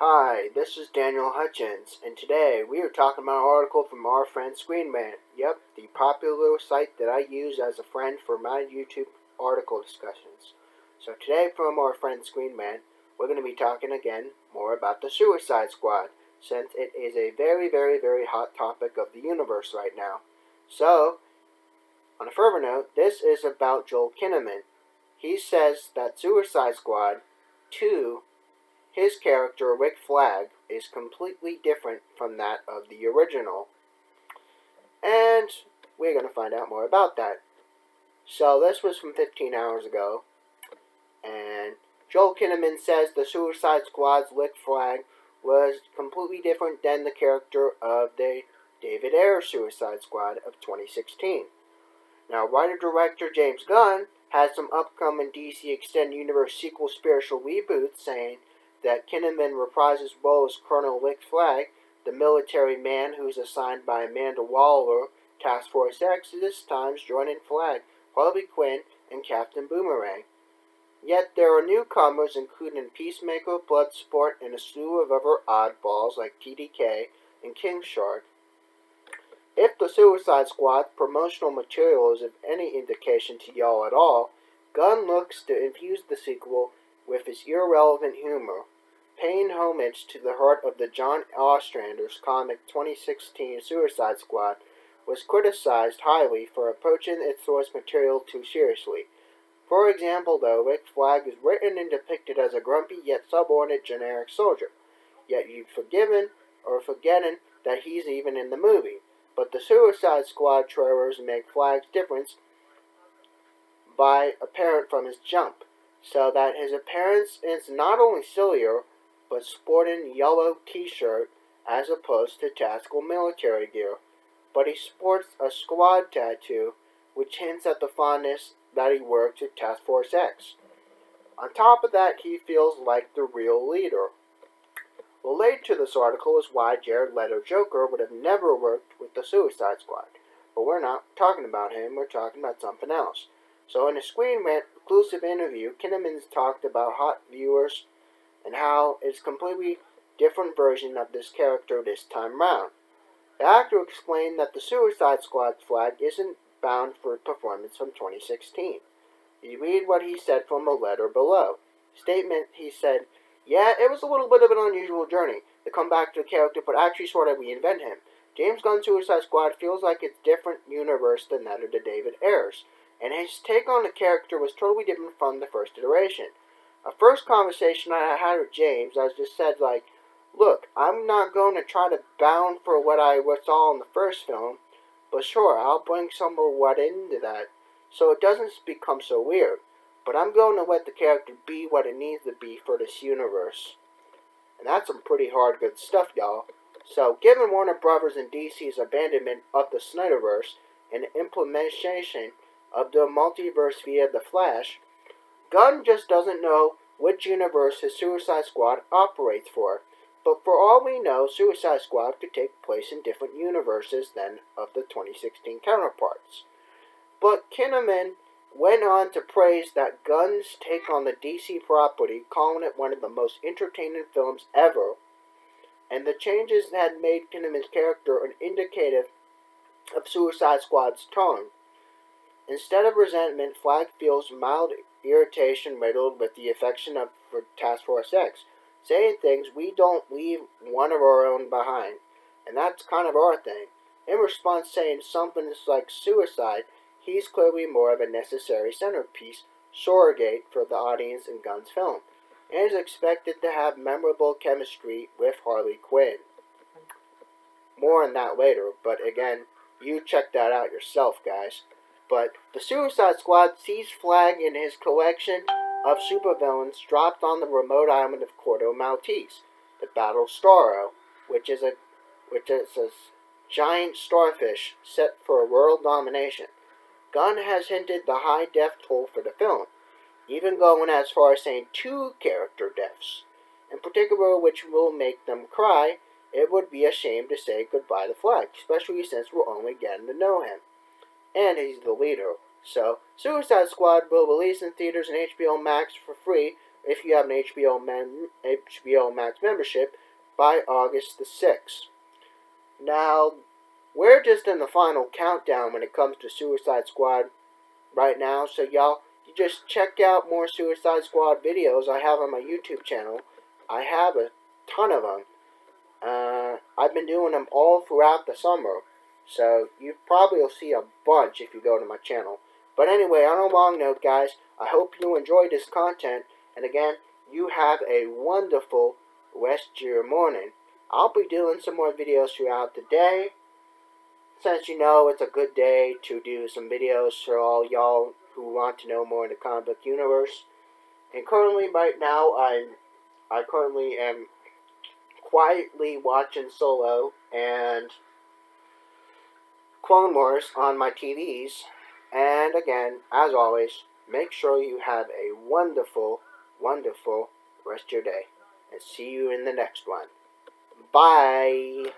Hi, this is Daniel Hutchins, and today we are talking about an article from our friend Screenman. Yep, the popular site that I use as a friend for my YouTube article discussions. So today from our friend Screenman, we're going to be talking again more about the Suicide Squad, since it is a very hot topic of the universe right now. So, on a further note, this is about Joel Kinnaman. He says that Suicide Squad 2, his character, Rick Flag, is completely different from that of the original. And we're going to find out more about that. So this was from 15 hours ago. And Joel Kinnaman says the Suicide Squad's Rick Flag was completely different than the character of the David Ayer Suicide Squad of 2016. Now, writer-director James Gunn has some upcoming DC Extended Universe sequel spiritual reboots, saying that Kinnaman reprises role as Colonel Rick Flag, the military man who's assigned by Amanda Waller, Task Force X, this time's joining Flag, Harley Quinn, and Captain Boomerang. Yet there are newcomers including Peacemaker, Bloodsport, and a slew of other oddballs like TDK and King Shark. If the Suicide Squad promotional material is of any indication to y'all at all, Gunn looks to infuse the sequel with his irrelevant humor, paying homage to the heart of the John Ostrander's comic 2016 Suicide Squad was criticized highly for approaching its source material too seriously. For example, though, Rick Flag is written and depicted as a grumpy yet subordinate generic soldier, yet you've forgiven or forgetting that he's even in the movie. But the Suicide Squad trailers make Flag's difference by apparent from his jump, so that his appearance is not only sillier, but sporting yellow t-shirt as opposed to tactical military gear. But he sports a squad tattoo, which hints at the fondness that he worked at Task Force X. On top of that, he feels like the real leader. Related to this article is why Jared Leto Joker would have never worked with the Suicide Squad. But we're not talking about him, we're talking about something else. So in a Screen Rant exclusive interview, Kinnaman's talked about hot viewers and how it's a completely different version of this character this time round. The actor explained that the Suicide Squad's flag isn't bound for performance from 2016. You read what he said from a letter below. Statement, he said, "Yeah, it was a little bit of an unusual journey to come back to the character, but actually sort of reinvent him. James Gunn's Suicide Squad feels like it's a different universe than that of the David Ayers, and his take on the character was totally different from the first iteration. A first conversation I had with James, I just said, like, look, I'm not going to try to bound for what I saw in the first film, but sure, I'll bring some of what into that, so it doesn't become so weird. But I'm going to let the character be what it needs to be for this universe." And that's some pretty hard good stuff, y'all. So, given Warner Brothers and DC's abandonment of the Snyderverse and the implementation of the multiverse via The Flash, Gunn just doesn't know which universe his Suicide Squad operates for. But for all we know, Suicide Squad could take place in different universes than of the 2016 counterparts. But Kinnaman went on to praise that Gunn's take on the DC property, calling it one of the most entertaining films ever, and the changes had made Kinnaman's character an indicative of Suicide Squad's tone. Instead of resentment, Flag feels mild irritation riddled with the affection of Task Force X, saying things we don't leave one of our own behind, and that's kind of our thing. In response, saying something like suicide, he's clearly more of a necessary centerpiece, surrogate for the audience in Gunn's film, and is expected to have memorable chemistry with Harley Quinn. More on that later, but again, you check that out yourself, guys. But the Suicide Squad sees Flag in his collection of supervillains dropped on the remote island of Corto Maltese, the Battle Starro, which is a giant starfish set for world domination. Gunn has hinted the high death toll for the film, even going as far as saying 2 character deaths. In particular, which will make them cry, it would be a shame to say goodbye to Flag, especially since we're only getting to know him. And he's the leader. So, Suicide Squad will release in theaters and HBO Max for free if you have an HBO Max membership, by August the 6th. Now, we're just in the final countdown when it comes to Suicide Squad right now, so y'all, you just check out more Suicide Squad videos I have on my YouTube channel. I have a ton of them. I've been doing them all throughout the summer, so you probably will see a bunch if you go to my channel. But anyway, on a long note, guys, I hope you enjoyed this content, and again, you have a wonderful rest of your morning. I'll be doing some more videos throughout the day, since you know it's a good day to do some videos for all y'all who want to know more in the comic book universe. And currently, right now, I currently am quietly watching Solo and Clone Wars on my TVs. And again, as always, make sure you have a wonderful, wonderful rest of your day. And see you in the next one. Bye!